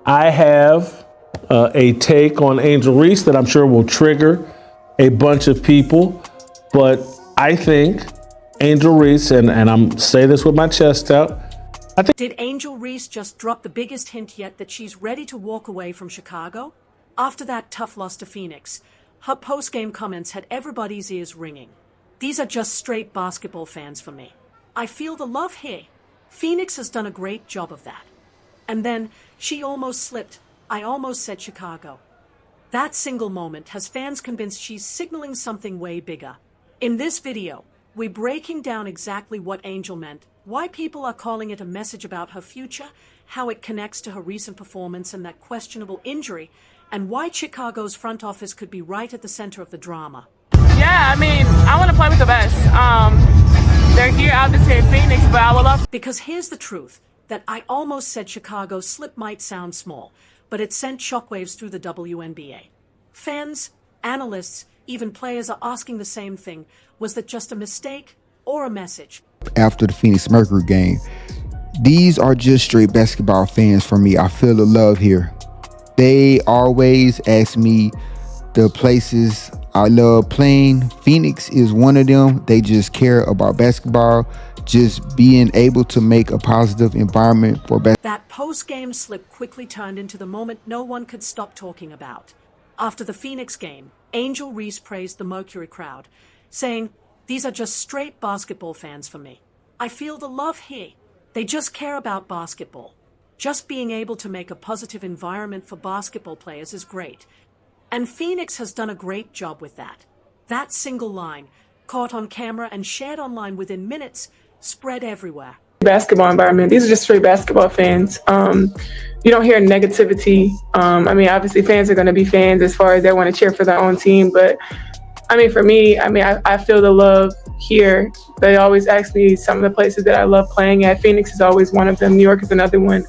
I have a take on Angel Reese that I'm sure will trigger a bunch of people, but I think Angel Reese, and I'm saying this with my chest out, Did Angel Reese just drop the biggest hint yet that she's ready to walk away from Chicago? After that tough loss to Phoenix, her post-game comments had everybody's ears ringing. These are just straight basketball fans for me. I feel the love here. Phoenix has done a great job of that. And then, she almost slipped. I almost said Chicago. That single moment has fans convinced she's signaling something way bigger. In this video, we're breaking down exactly what Angel meant, why people are calling it a message about her future, how it connects to her recent performance and that questionable injury, and why Chicago's front office could be right at the center of the drama. Yeah, I mean, I want to play with the best. They're here, obviously, in Phoenix, but I would love... Because here's the truth, that I almost said Chicago's slip might sound small, but it sent shockwaves through the WNBA. Fans, analysts, even players are asking the same thing. Was that just a mistake or a message? After the Phoenix Mercury game, these are just straight basketball fans for me. I feel the love here. They always ask me the places I love playing. Phoenix is one of them. They just care about basketball, just being able to make a positive environment for basketball. That post-game slip quickly turned into the moment no one could stop talking about. After the Phoenix game, Angel Reese praised the Mercury crowd, saying, "These are just straight basketball fans for me. I feel the love here. They just care about basketball. Just being able to make a positive environment for basketball players is great. And Phoenix has done a great job with that." That single line, caught on camera and shared online within minutes, spread everywhere. Basketball environment. These are just straight basketball fans. You don't hear negativity. I mean, obviously fans are going to be fans as far as they want to cheer for their own team. But I mean, for me, I feel the love here. They always ask me some of the places that I love playing at. Phoenix is always one of them. New York is another one.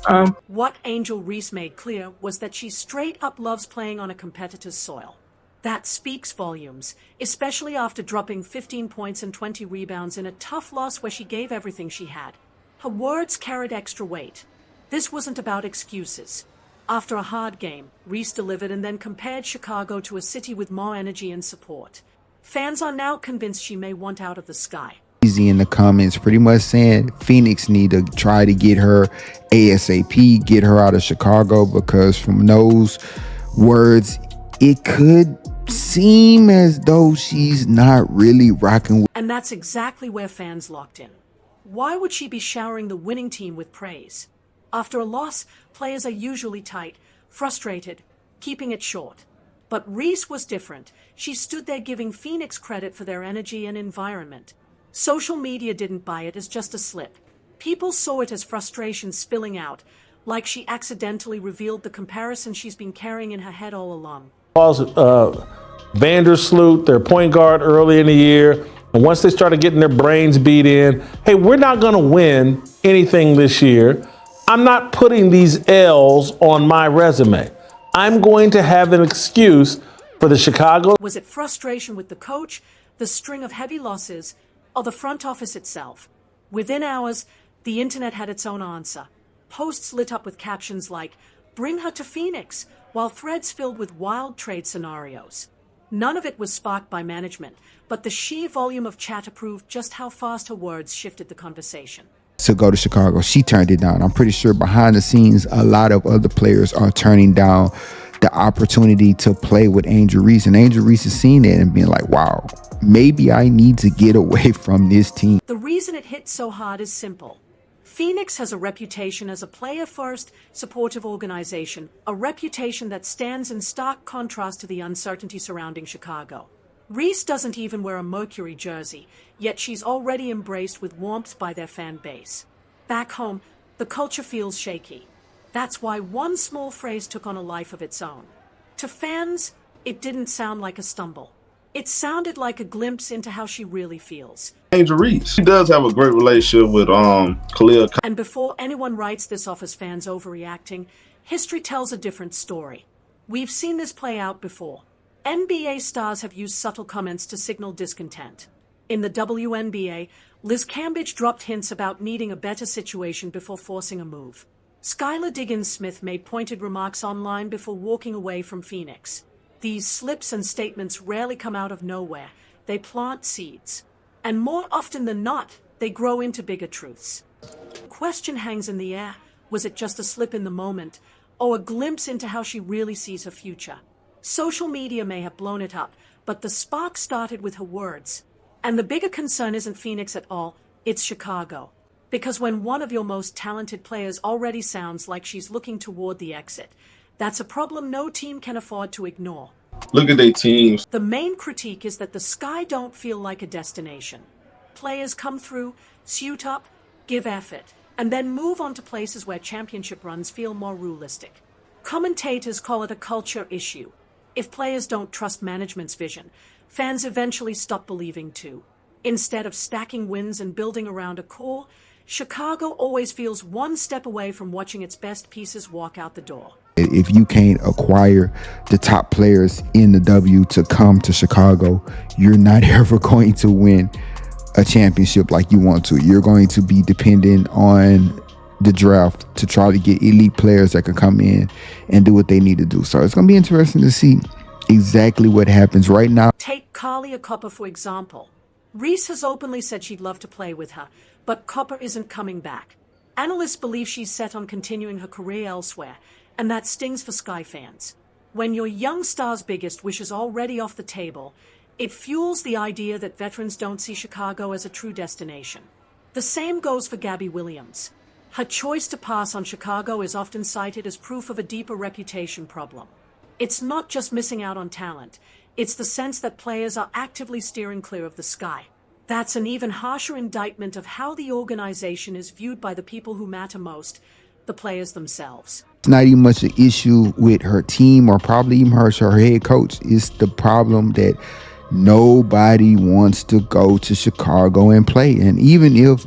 What Angel Reese made clear was that she straight up loves playing on a competitor's soil. That speaks volumes, especially after dropping 15 points and 20 rebounds in a tough loss where she gave everything she had. Her words carried extra weight. This wasn't about excuses. After a hard game, Reese delivered and then compared Chicago to a city with more energy and support. Fans are now convinced she may want out of the sky. Easy in the comments pretty much saying Phoenix need to try to get her ASAP, get her out of Chicago, because from those words, it could seem as though she's not really rocking with. And that's exactly where fans locked in. Why would she be showering the winning team with praise? After a loss, players are usually tight, frustrated, keeping it short. But Reese was different. She stood there giving Phoenix credit for their energy and environment. Social media didn't buy it as just a slip. People saw it as frustration spilling out, like she accidentally revealed the comparison she's been carrying in her head all along. Vandersloot, their point guard early in the year, and once they started getting their brains beat in, hey, we're not going to win anything this year. I'm not putting these L's on my resume. I'm going to have an excuse for the Chicago. Was it frustration with the coach, the string of heavy losses, or the front office itself? Within hours, the internet had its own answer. Posts lit up with captions like, "Bring her to Phoenix," while threads filled with wild trade scenarios. None of it was sparked by management, but the sheer volume of chatter proved just how fast her words shifted the conversation. To go to Chicago, she turned it down. I'm pretty sure behind the scenes, a lot of other players are turning down the opportunity to play with Angel Reese. And Angel Reese has seen it and being like, wow, maybe I need to get away from this team. The reason it hit so hard is simple. Phoenix has a reputation as a player-first, supportive organization, a reputation that stands in stark contrast to the uncertainty surrounding Chicago. Reese doesn't even wear a Mercury jersey, yet she's already embraced with warmth by their fan base. Back home, the culture feels shaky. That's why one small phrase took on a life of its own. To fans, it didn't sound like a stumble. It sounded like a glimpse into how she really feels. Angel Reese, she does have a great relationship with Khalil. And before anyone writes this off as fans overreacting, history tells a different story. We've seen this play out before. NBA stars have used subtle comments to signal discontent. In the WNBA, Liz Cambage dropped hints about needing a better situation before forcing a move. Skylar Diggins-Smith made pointed remarks online before walking away from Phoenix. These slips and statements rarely come out of nowhere. They plant seeds. And more often than not, they grow into bigger truths. The question hangs in the air. Was it just a slip in the moment, or a glimpse into how she really sees her future? Social media may have blown it up, but the spark started with her words. And the bigger concern isn't Phoenix at all, it's Chicago. Because when one of your most talented players already sounds like she's looking toward the exit, that's a problem no team can afford to ignore. Look at their teams. The main critique is that the Sky don't feel like a destination. Players come through, suit up, give effort, and then move on to places where championship runs feel more realistic. Commentators call it a culture issue. If players don't trust management's vision, fans eventually stop believing too. Instead of stacking wins and building around a core, Chicago always feels one step away from watching its best pieces walk out the door. If you can't acquire the top players in the W to come to Chicago, you're not ever going to win a championship like you want to. You're going to be dependent on the draft to try to get elite players that can come in and do what they need to do. So it's going to be interesting to see exactly what happens right now. Take Kahleah Copper, for example. Reese has openly said she'd love to play with her, but Copper isn't coming back. Analysts believe she's set on continuing her career elsewhere, and that stings for Sky fans. When your young star's biggest wish is already off the table, it fuels the idea that veterans don't see Chicago as a true destination. The same goes for Gabby Williams. Her choice to pass on Chicago is often cited as proof of a deeper reputation problem. It's not just missing out on talent, it's the sense that players are actively steering clear of the Sky. That's an even harsher indictment of how the organization is viewed by the people who matter most, the players themselves. It's not even much an issue with her team or probably even her head coach. It's the problem that nobody wants to go to Chicago and play. And even if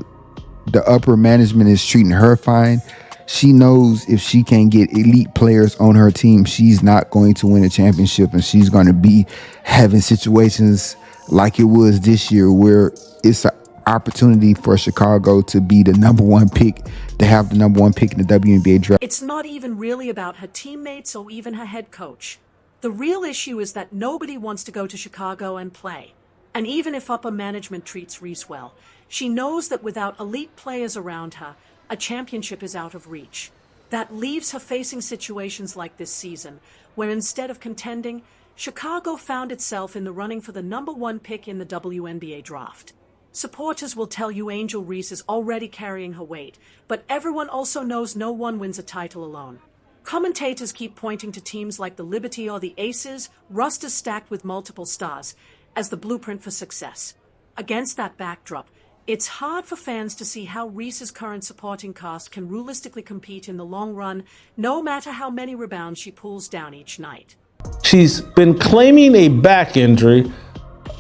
the upper management is treating her fine, she knows if she can't get elite players on her team, she's not going to win a championship, and she's going to be having situations like it was this year where it's an opportunity for Chicago to be the number one pick, to have the number one pick in the WNBA draft. It's not even really about her teammates or even her head coach. The real issue is that nobody wants to go to Chicago and play. And even if upper management treats Reese well, she knows that without elite players around her, a championship is out of reach. That leaves her facing situations like this season, where instead of contending, Chicago found itself in the running for the number one pick in the WNBA draft. Supporters will tell you Angel Reese is already carrying her weight, but everyone also knows no one wins a title alone. Commentators keep pointing to teams like the Liberty or the Aces, rosters stacked with multiple stars, as the blueprint for success. Against that backdrop, it's hard for fans to see how Reese's current supporting cast can realistically compete in the long run, no matter how many rebounds she pulls down each night. She's been claiming a back injury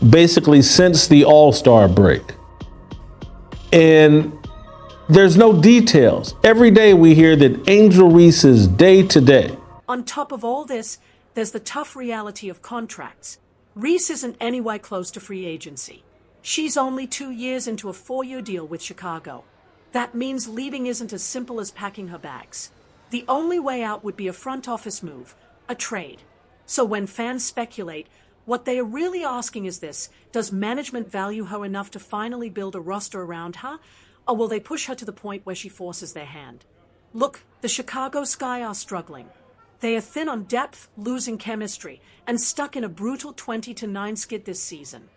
basically since the All-Star break. And there's no details. Every day we hear that Angel Reese is day to day. On top of all this, there's the tough reality of contracts. Reese isn't anywhere close to free agency. She's only 2 years into a 4-year deal with Chicago. That means leaving isn't as simple as packing her bags. The only way out would be a front office move, a trade. So when fans speculate, what they are really asking is this: does management value her enough to finally build a roster around her, or will they push her to the point where she forces their hand? Look, the Chicago Sky are struggling. They are thin on depth, losing chemistry, and stuck in a brutal 20-9 skid this season.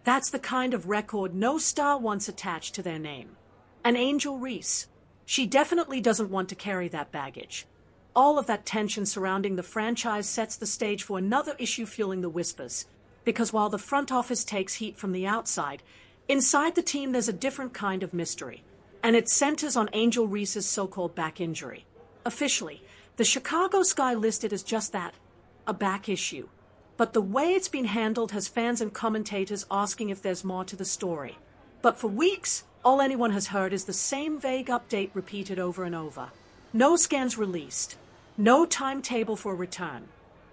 That's the kind of record no star wants attached to their name. And Angel Reese, she definitely doesn't want to carry that baggage. All of that tension surrounding the franchise sets the stage for another issue fueling the whispers. Because while the front office takes heat from the outside, inside the team there's a different kind of mystery. And it centers on Angel Reese's so-called back injury. Officially, the Chicago Sky listed as just that, a back issue. But the way it's been handled has fans and commentators asking if there's more to the story. But for weeks, all anyone has heard is the same vague update repeated over and over. No scans released. No timetable for return.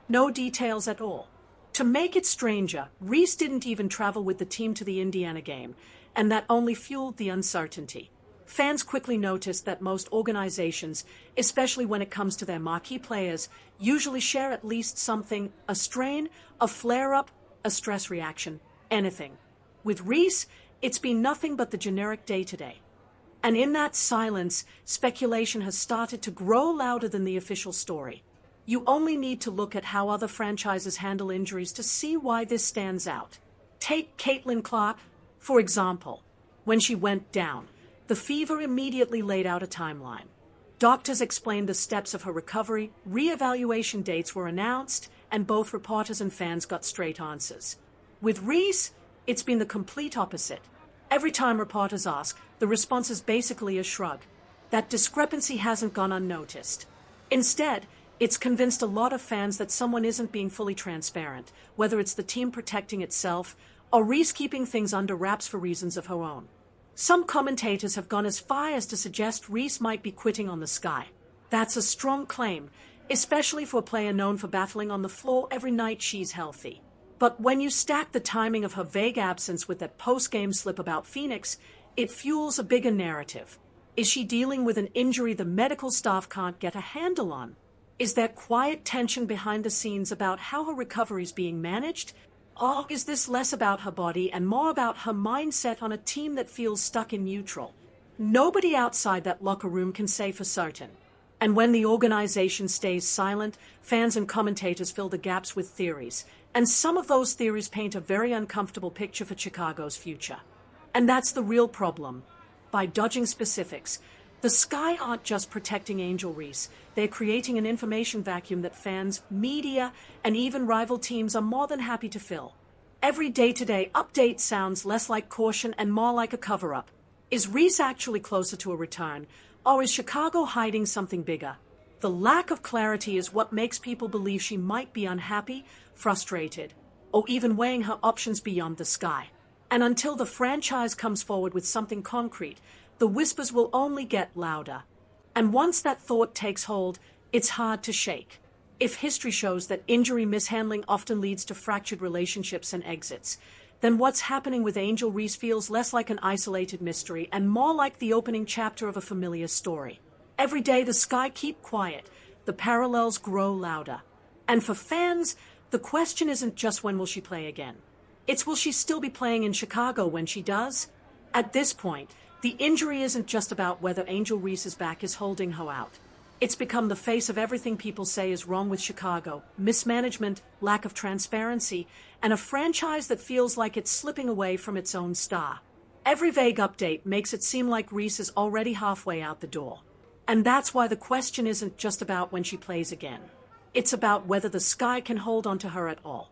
No details at all. To make it stranger, Reese didn't even travel with the team to the Indiana game, and that only fueled the uncertainty. Fans quickly noticed that most organizations, especially when it comes to their marquee players, usually share at least something: a strain, a flare-up, a stress reaction, anything. With Reese, it's been nothing but the generic day-to-day. And in that silence, speculation has started to grow louder than the official story. You only need to look at how other franchises handle injuries to see why this stands out. Take Caitlin Clark, for example. When she went down, the Fever immediately laid out a timeline. Doctors explained the steps of her recovery, re-evaluation dates were announced, and both reporters and fans got straight answers. With Reese, it's been the complete opposite. Every time reporters ask, the response is basically a shrug. That discrepancy hasn't gone unnoticed. Instead, it's convinced a lot of fans that someone isn't being fully transparent, whether it's the team protecting itself or Reese keeping things under wraps for reasons of her own. Some commentators have gone as far as to suggest Reese might be quitting on the Sky. That's a strong claim, especially for a player known for battling on the floor every night she's healthy. But when you stack the timing of her vague absence with that post-game slip about Phoenix, it fuels a bigger narrative. Is she dealing with an injury the medical staff can't get a handle on? Is there quiet tension behind the scenes about how her recovery is being managed? Or is this less about her body and more about her mindset on a team that feels stuck in neutral? Nobody outside that locker room can say for certain. And when the organization stays silent, fans and commentators fill the gaps with theories. And some of those theories paint a very uncomfortable picture for Chicago's future. And that's the real problem. By dodging specifics, the Sky aren't just protecting Angel Reese, they're creating an information vacuum that fans, media, and even rival teams are more than happy to fill. Every day-to-day update sounds less like caution and more like a cover-up. Is Reese actually closer to a return, or is Chicago hiding something bigger? The lack of clarity is what makes people believe she might be unhappy, frustrated, or even weighing her options beyond the Sky. And until the franchise comes forward with something concrete, the whispers will only get louder. And once that thought takes hold, it's hard to shake. If history shows that injury mishandling often leads to fractured relationships and exits, then what's happening with Angel Reese feels less like an isolated mystery and more like the opening chapter of a familiar story. Every day the Sky keep quiet, the parallels grow louder. And for fans, the question isn't just when will she play again. It's will she still be playing in Chicago when she does? At this point, the injury isn't just about whether Angel Reese's back is holding her out. It's become the face of everything people say is wrong with Chicago: mismanagement, lack of transparency, and a franchise that feels like it's slipping away from its own star. Every vague update makes it seem like Reese is already halfway out the door. And that's why the question isn't just about when she plays again. It's about whether the Sky can hold on to her at all.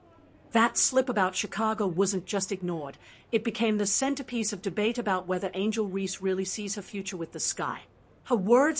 That slip about Chicago wasn't just ignored. It became the centerpiece of debate about whether Angel Reese really sees her future with the Sky. Her words